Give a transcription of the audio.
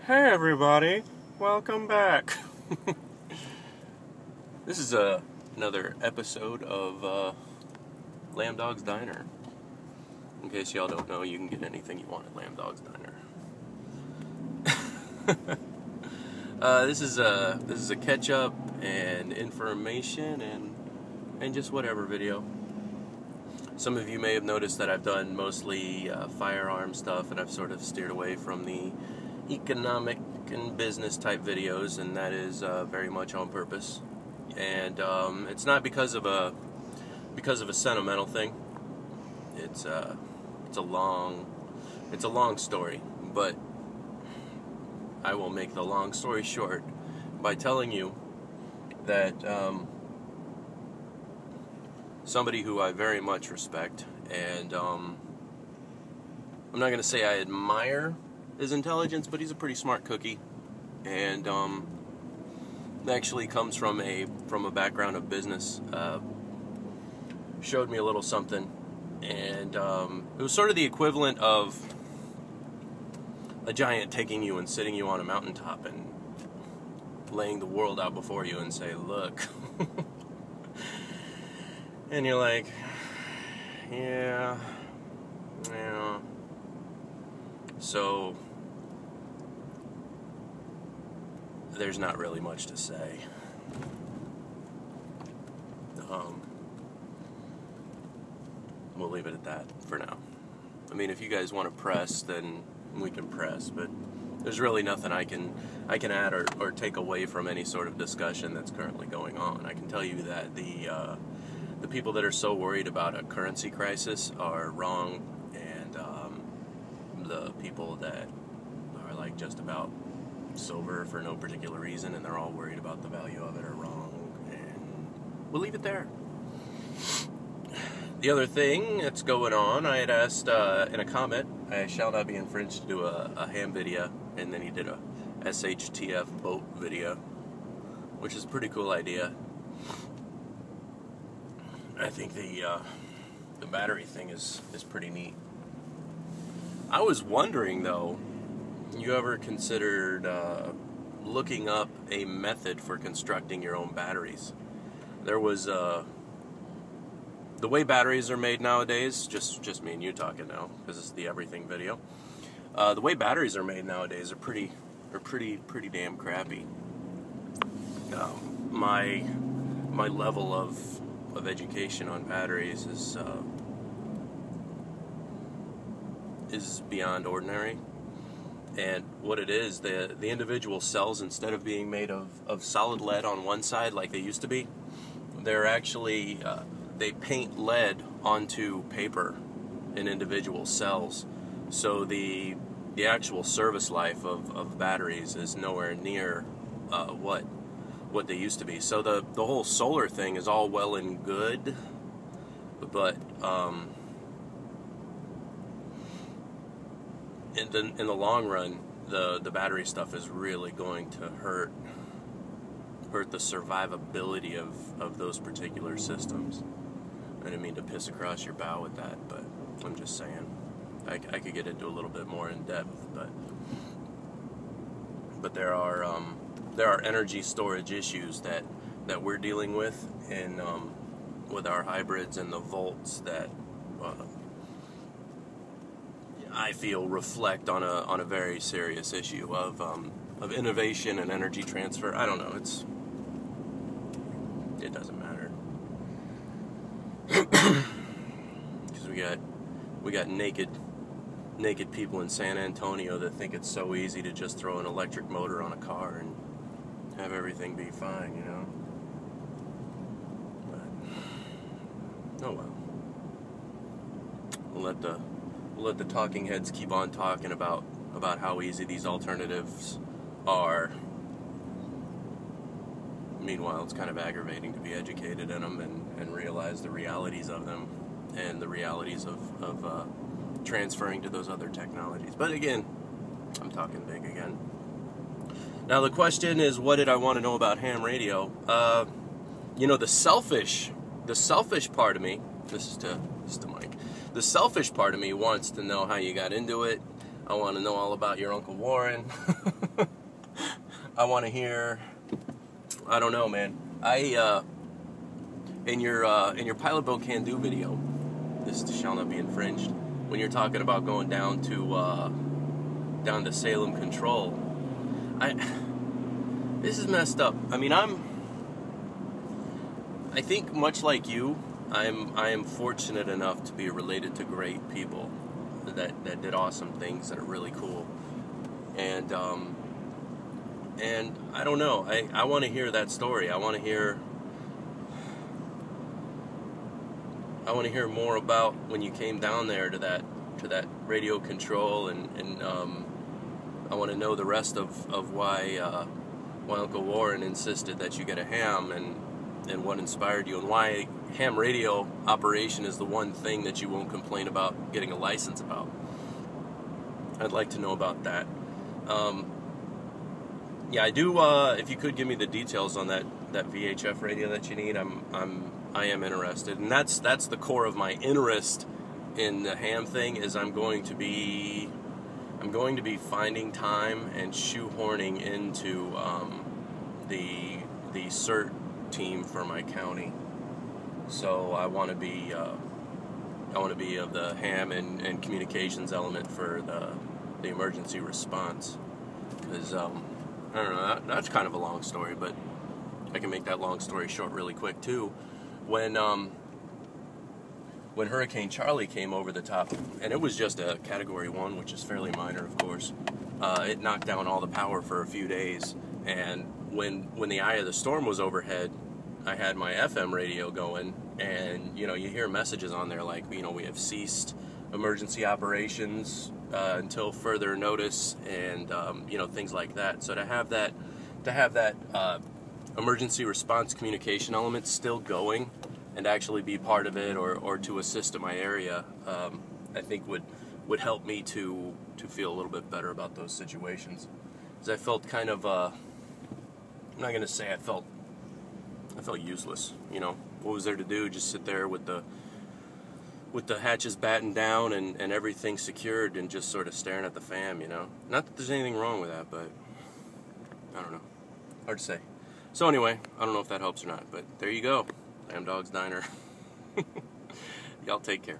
Hey everybody, welcome back. This is another episode of Lambdog's Diner. In case y'all don't know, you can get anything you want at Lambdog's Diner. This is a catch up and information and just whatever video. Some of you may have noticed that I've done mostly firearm stuff, and I've sort of steered away from the economic and business type videos, and that is very much on purpose. And it's not because of a sentimental thing. It's a long story, but I will make the long story short by telling you that somebody who I very much respect, and I'm not going to say I admire his intelligence, but he's a pretty smart cookie, and actually comes from a background of business. Showed me a little something, and it was sort of the equivalent of a giant taking you and sitting you on a mountaintop and laying the world out before you and say, look. And you're like, yeah. So there's not really much to say. We'll leave it at that for now. I mean, if you guys want to press, then we can press, but there's really nothing I can add or take away from any sort of discussion that's currently going on. I can tell you that the people that are so worried about a currency crisis are wrong, and the people that are like just about sober for no particular reason and they're all worried about the value of it are wrong, and we'll leave it there. The other thing that's going on, I had asked in a comment, I shall not be infringed to do a ham video, and then he did a SHTF boat video, which is a pretty cool idea. I think the battery thing is pretty neat. I was wondering though, you ever considered looking up a method for constructing your own batteries? There was the way batteries are made nowadays, just me and you talking now, because it's the everything video. The way batteries are made nowadays are pretty damn crappy. My level of education on batteries is beyond ordinary. And what it is, the individual cells, instead of being made of solid lead on one side like they used to be, they're actually they paint lead onto paper in individual cells. So the actual service life of batteries is nowhere near what they used to be. So the whole solar thing is all well and good, but in the long run, the battery stuff is really going to hurt the survivability of those particular systems. I didn't mean to piss across your bow with that, but I'm just saying. I could get into a little bit more in depth, but there are energy storage issues that we're dealing with with our hybrids and the volts that I feel reflect on a very serious issue of innovation and energy transfer. I don't know. It doesn't matter, because we got naked people in San Antonio that think it's so easy to just throw an electric motor on a car and have everything be fine, you know. But oh well. We'll let the talking heads keep on talking about how easy these alternatives are. Meanwhile, it's kind of aggravating to be educated in them and realize the realities of them and the realities of transferring to those other technologies. But again, I'm talking big again. Now the question is, what did I want to know about ham radio? The selfish part of me, this is to Mike, the selfish part of me wants to know how you got into it. I want to know all about your Uncle Warren. I want to hear, I don't know, man. In your Pilot Boat Can Do video, this shall not be infringed, when you're talking about going down to Salem Control, this is messed up. I mean, I think much like you, I am fortunate enough to be related to great people that did awesome things that are really cool, and I don't know. I want to hear that story. I want to hear more about when you came down there to that radio control, and I want to know the rest of why Uncle Warren insisted that you get a ham, and what inspired you, and why ham radio operation is the one thing that you won't complain about getting a license about. I'd like to know about that. Yeah, I do. If you could give me the details on that VHF radio that you need, I am interested, and that's the core of my interest in the ham thing. Is I'm going to be finding time and shoehorning into the CERT team for my county. So I want to be of the ham and communications element for the emergency response, because I don't know, that's kind of a long story, but I can make that long story short really quick too. When Hurricane Charlie came over the top, and it was just a Category 1, which is fairly minor, of course, it knocked down all the power for a few days, and when the eye of the storm was overhead, I had my FM radio going, and you hear messages on there like, we have ceased emergency operations until further notice, and things like that. So to have that emergency response communication element still going, and actually be part of it, or to assist in my area, I think would help me to feel a little bit better about those situations. Because I felt kind of, I'm not going to say I felt useless. What was there to do? Just sit there with the hatches battened down and everything secured, and just sort of staring at the fam, Not that there's anything wrong with that, but I don't know. Hard to say. So anyway, I don't know if that helps or not, but there you go. Lambdog's Diner. Y'all take care.